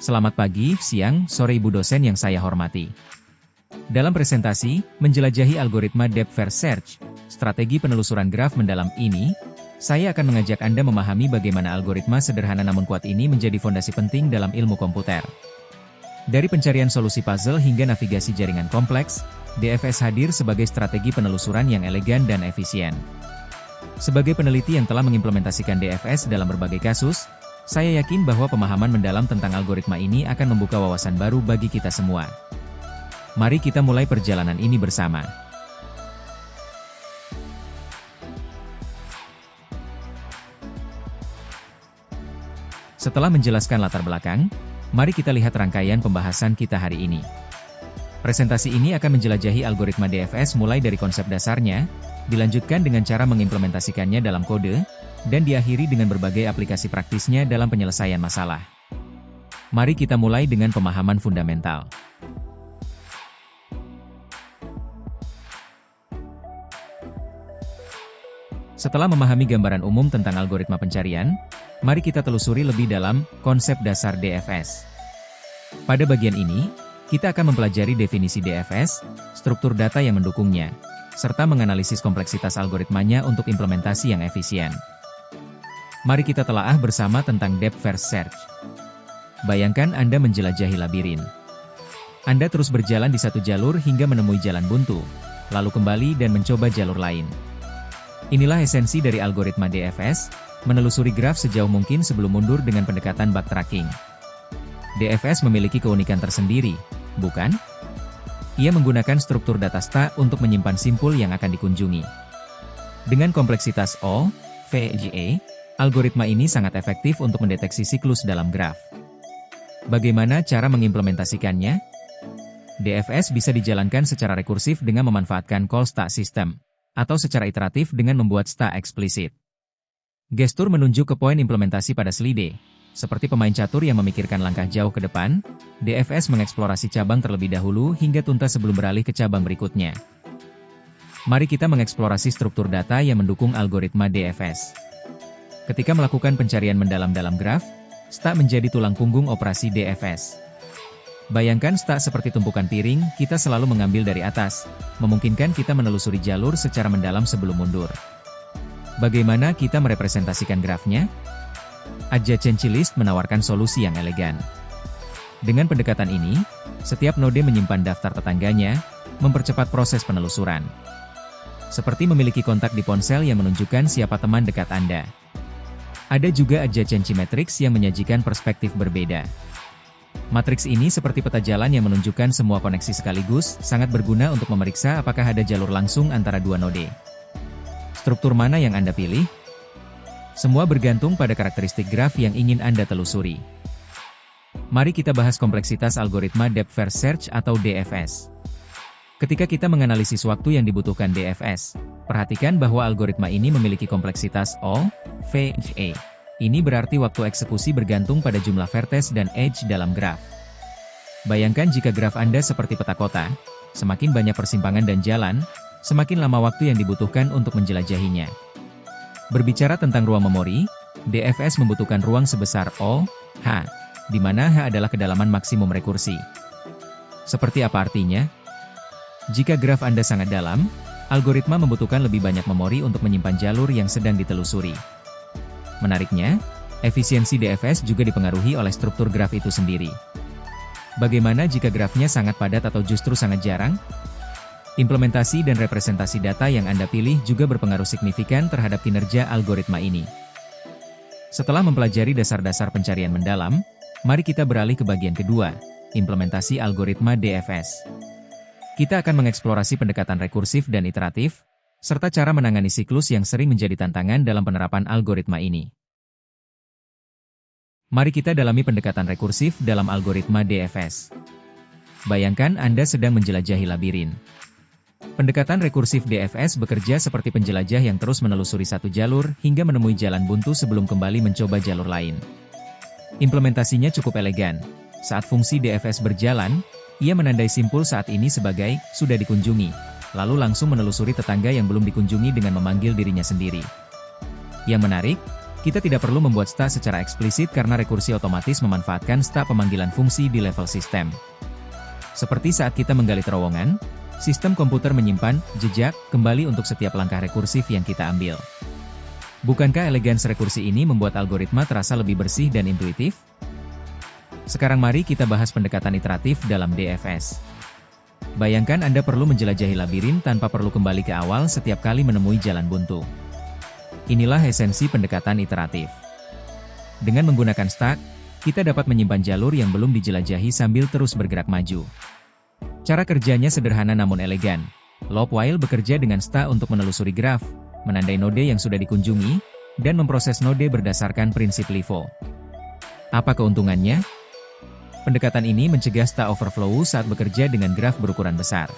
Selamat pagi, siang, sore Ibu dosen yang saya hormati. Dalam presentasi, menjelajahi algoritma depth first search, strategi penelusuran graf mendalam ini, saya akan mengajak Anda memahami bagaimana algoritma sederhana namun kuat ini menjadi fondasi penting dalam ilmu komputer. Dari pencarian solusi puzzle hingga navigasi jaringan kompleks, DFS hadir sebagai strategi penelusuran yang elegan dan efisien. Sebagai peneliti yang telah mengimplementasikan DFS dalam berbagai kasus, saya yakin bahwa pemahaman mendalam tentang algoritma ini akan membuka wawasan baru bagi kita semua. Mari kita mulai perjalanan ini bersama. Setelah menjelaskan latar belakang, mari kita lihat rangkaian pembahasan kita hari ini. Presentasi ini akan menjelajahi algoritma DFS mulai dari konsep dasarnya, dilanjutkan dengan cara mengimplementasikannya dalam kode, dan diakhiri dengan berbagai aplikasi praktisnya dalam penyelesaian masalah. Mari kita mulai dengan pemahaman fundamental. Setelah memahami gambaran umum tentang algoritma pencarian, mari kita telusuri lebih dalam konsep dasar DFS. Pada bagian ini, kita akan mempelajari definisi DFS, struktur data yang mendukungnya, serta menganalisis kompleksitas algoritmanya untuk implementasi yang efisien. Mari kita telaah bersama tentang depth first search. Bayangkan Anda menjelajahi labirin. Anda terus berjalan di satu jalur hingga menemui jalan buntu, lalu kembali dan mencoba jalur lain. Inilah esensi dari algoritma DFS, menelusuri graf sejauh mungkin sebelum mundur dengan pendekatan backtracking. DFS memiliki keunikan tersendiri, bukan? Ia menggunakan struktur data STA untuk menyimpan simpul yang akan dikunjungi. Dengan kompleksitas O, V, G, E, algoritma ini sangat efektif untuk mendeteksi siklus dalam graf. Bagaimana cara mengimplementasikannya? DFS bisa dijalankan secara rekursif dengan memanfaatkan call STA system, atau secara iteratif dengan membuat STA eksplisit. Gestur menunjuk ke poin implementasi pada slide. Seperti pemain catur yang memikirkan langkah jauh ke depan, DFS mengeksplorasi cabang terlebih dahulu hingga tuntas sebelum beralih ke cabang berikutnya. Mari kita mengeksplorasi struktur data yang mendukung algoritma DFS. Ketika melakukan pencarian mendalam dalam graf, STA menjadi tulang punggung operasi DFS. Bayangkan STA seperti tumpukan piring, kita selalu mengambil dari atas, memungkinkan kita menelusuri jalur secara mendalam sebelum mundur. Bagaimana kita merepresentasikan grafnya? Adjacency list menawarkan solusi yang elegan. Dengan pendekatan ini, setiap node menyimpan daftar tetangganya, mempercepat proses penelusuran. Seperti memiliki kontak di ponsel yang menunjukkan siapa teman dekat Anda. Ada juga adjacency matrix yang menyajikan perspektif berbeda. Matriks ini seperti peta jalan yang menunjukkan semua koneksi sekaligus, sangat berguna untuk memeriksa apakah ada jalur langsung antara dua node. Struktur mana yang Anda pilih? Semua bergantung pada karakteristik graf yang ingin Anda telusuri. Mari kita bahas kompleksitas algoritma depth first search atau DFS. Ketika kita menganalisis waktu yang dibutuhkan DFS, perhatikan bahwa algoritma ini memiliki kompleksitas O, V, G, E. Ini berarti waktu eksekusi bergantung pada jumlah vertex dan edge dalam graf. Bayangkan jika graf Anda seperti peta kota, semakin banyak persimpangan dan jalan, semakin lama waktu yang dibutuhkan untuk menjelajahinya. Berbicara tentang ruang memori, DFS membutuhkan ruang sebesar O, H, di mana H adalah kedalaman maksimum rekursi. Seperti apa artinya? Jika graf Anda sangat dalam, algoritma membutuhkan lebih banyak memori untuk menyimpan jalur yang sedang ditelusuri. Menariknya, efisiensi DFS juga dipengaruhi oleh struktur graf itu sendiri. Bagaimana jika grafnya sangat padat atau justru sangat jarang? Implementasi dan representasi data yang Anda pilih juga berpengaruh signifikan terhadap kinerja algoritma ini. Setelah mempelajari dasar-dasar pencarian mendalam, mari kita beralih ke bagian kedua, implementasi algoritma DFS. Kita akan mengeksplorasi pendekatan rekursif dan iteratif, serta cara menangani siklus yang sering menjadi tantangan dalam penerapan algoritma ini. Mari kita dalami pendekatan rekursif dalam algoritma DFS. Bayangkan Anda sedang menjelajahi labirin. Pendekatan rekursif DFS bekerja seperti penjelajah yang terus menelusuri satu jalur hingga menemui jalan buntu sebelum kembali mencoba jalur lain. Implementasinya cukup elegan. Saat fungsi DFS berjalan, ia menandai simpul saat ini sebagai sudah dikunjungi, lalu langsung menelusuri tetangga yang belum dikunjungi dengan memanggil dirinya sendiri. Yang menarik, Kita tidak perlu membuat stak secara eksplisit karena rekursi otomatis memanfaatkan stak pemanggilan fungsi di level sistem. Seperti saat kita menggali terowongan, sistem komputer menyimpan jejak kembali untuk setiap langkah rekursif yang kita ambil. Bukankah elegans rekursi ini membuat algoritma terasa lebih bersih dan intuitif? Sekarang mari kita bahas pendekatan iteratif dalam DFS. Bayangkan Anda perlu menjelajahi labirin tanpa perlu kembali ke awal setiap kali menemui jalan buntu. Inilah esensi pendekatan iteratif. Dengan menggunakan stak, kita dapat menyimpan jalur yang belum dijelajahi sambil terus bergerak maju. Cara kerjanya sederhana namun elegan. Loop while bekerja dengan stak untuk menelusuri graf, menandai node yang sudah dikunjungi, dan memproses node berdasarkan prinsip LIFO. Apa keuntungannya? Pendekatan ini mencegah stak overflow saat bekerja dengan graf berukuran besar.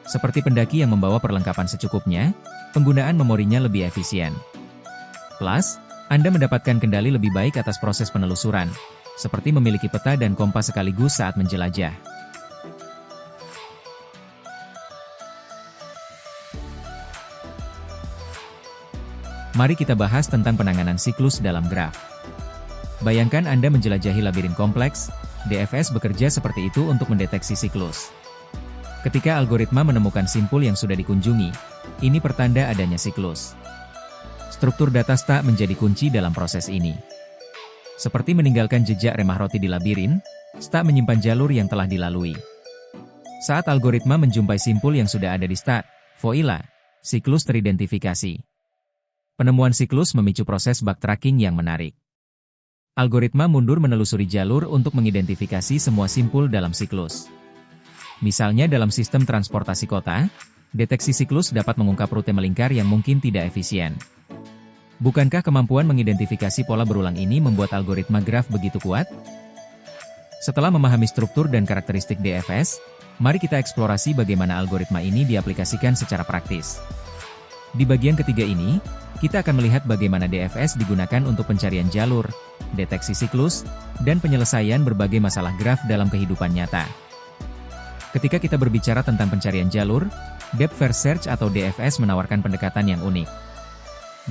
Seperti pendaki yang membawa perlengkapan secukupnya, penggunaan memorinya lebih efisien. Plus, Anda mendapatkan kendali lebih baik atas proses penelusuran, seperti memiliki peta dan kompas sekaligus saat menjelajah. Mari kita bahas tentang penanganan siklus dalam graf. Bayangkan Anda menjelajahi labirin kompleks, DFS bekerja seperti itu untuk mendeteksi siklus. Ketika algoritma menemukan simpul yang sudah dikunjungi, ini pertanda adanya siklus. Struktur data stak menjadi kunci dalam proses ini. Seperti meninggalkan jejak remah roti di labirin, stak menyimpan jalur yang telah dilalui. Saat algoritma menjumpai simpul yang sudah ada di stak, voila, siklus teridentifikasi. Penemuan siklus memicu proses backtracking yang menarik. Algoritma mundur menelusuri jalur untuk mengidentifikasi semua simpul dalam siklus. Misalnya dalam sistem transportasi kota, deteksi siklus dapat mengungkap rute melingkar yang mungkin tidak efisien. Bukankah kemampuan mengidentifikasi pola berulang ini membuat algoritma graf begitu kuat? Setelah memahami struktur dan karakteristik DFS, mari kita eksplorasi bagaimana algoritma ini diaplikasikan secara praktis. Di bagian ketiga ini, kita akan melihat bagaimana DFS digunakan untuk pencarian jalur, deteksi siklus, dan penyelesaian berbagai masalah graf dalam kehidupan nyata. Ketika kita berbicara tentang pencarian jalur, Depth First Search atau DFS menawarkan pendekatan yang unik.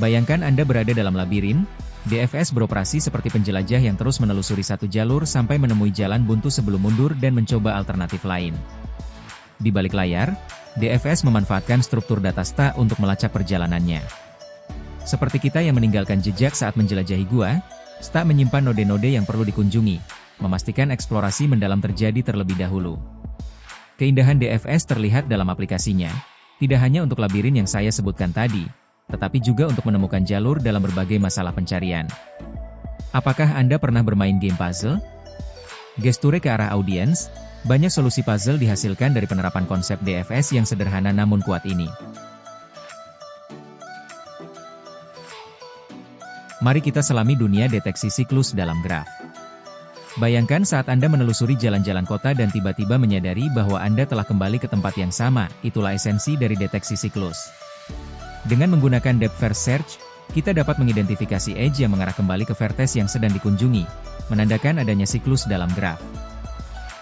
Bayangkan Anda berada dalam labirin, DFS beroperasi seperti penjelajah yang terus menelusuri satu jalur sampai menemui jalan buntu sebelum mundur dan mencoba alternatif lain. Di balik layar, DFS memanfaatkan struktur data stak untuk melacak perjalanannya. Seperti kita yang meninggalkan jejak saat menjelajahi gua, stak menyimpan node-node yang perlu dikunjungi, memastikan eksplorasi mendalam terjadi terlebih dahulu. Keindahan DFS terlihat dalam aplikasinya, tidak hanya untuk labirin yang saya sebutkan tadi, tetapi juga untuk menemukan jalur dalam berbagai masalah pencarian. Apakah Anda pernah bermain game puzzle? Gesture ke arah audiens, banyak solusi puzzle dihasilkan dari penerapan konsep DFS yang sederhana namun kuat ini. Mari kita selami dunia deteksi siklus dalam graf. Bayangkan saat Anda menelusuri jalan-jalan kota dan tiba-tiba menyadari bahwa Anda telah kembali ke tempat yang sama, itulah esensi dari deteksi siklus. Dengan menggunakan Depth First Search, kita dapat mengidentifikasi edge yang mengarah kembali ke vertex yang sedang dikunjungi, menandakan adanya siklus dalam graf.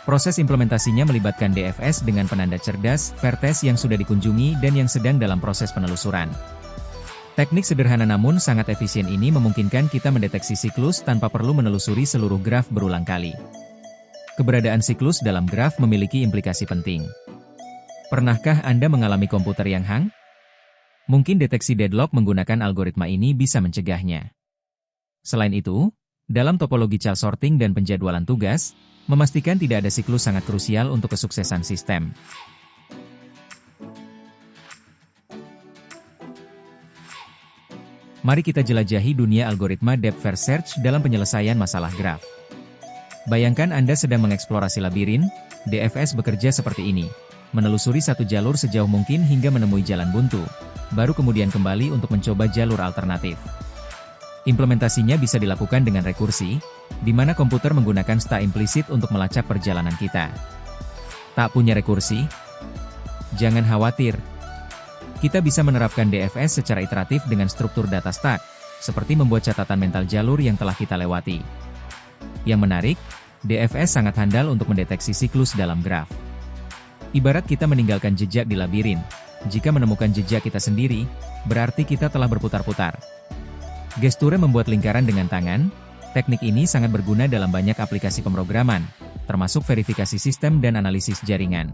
Proses implementasinya melibatkan DFS dengan penanda cerdas, vertex yang sudah dikunjungi dan yang sedang dalam proses penelusuran. Teknik sederhana namun sangat efisien ini memungkinkan kita mendeteksi siklus tanpa perlu menelusuri seluruh graf berulang kali. Keberadaan siklus dalam graf memiliki implikasi penting. Pernahkah Anda mengalami komputer yang hang? Mungkin deteksi deadlock menggunakan algoritma ini bisa mencegahnya. Selain itu, dalam topologi child sorting dan penjadwalan tugas, memastikan tidak ada siklus sangat krusial untuk kesuksesan sistem. Mari kita jelajahi dunia algoritma Depth First Search dalam penyelesaian masalah graf. Bayangkan Anda sedang mengeksplorasi labirin, DFS bekerja seperti ini, menelusuri satu jalur sejauh mungkin hingga menemui jalan buntu, baru kemudian kembali untuk mencoba jalur alternatif. Implementasinya bisa dilakukan dengan rekursi, di mana komputer menggunakan stak implisit untuk melacak perjalanan kita. Tak punya rekursi? Jangan khawatir. Kita bisa menerapkan DFS secara iteratif dengan struktur data stak, seperti membuat catatan mental jalur yang telah kita lewati. Yang menarik, DFS sangat handal untuk mendeteksi siklus dalam graf. Ibarat kita meninggalkan jejak di labirin, jika menemukan jejak kita sendiri, berarti kita telah berputar-putar. Gesture membuat lingkaran dengan tangan. Teknik ini sangat berguna dalam banyak aplikasi pemrograman, termasuk verifikasi sistem dan analisis jaringan.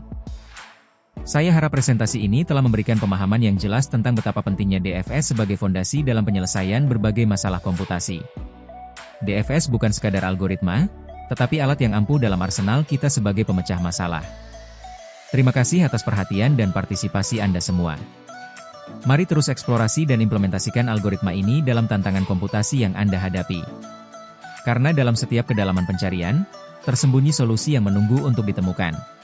Saya harap presentasi ini telah memberikan pemahaman yang jelas tentang betapa pentingnya DFS sebagai fondasi dalam penyelesaian berbagai masalah komputasi. DFS bukan sekadar algoritma, tetapi alat yang ampuh dalam arsenal kita sebagai pemecah masalah. Terima kasih atas perhatian dan partisipasi Anda semua. Mari terus eksplorasi dan implementasikan algoritma ini dalam tantangan komputasi yang Anda hadapi. Karena dalam setiap kedalaman pencarian, tersembunyi solusi yang menunggu untuk ditemukan.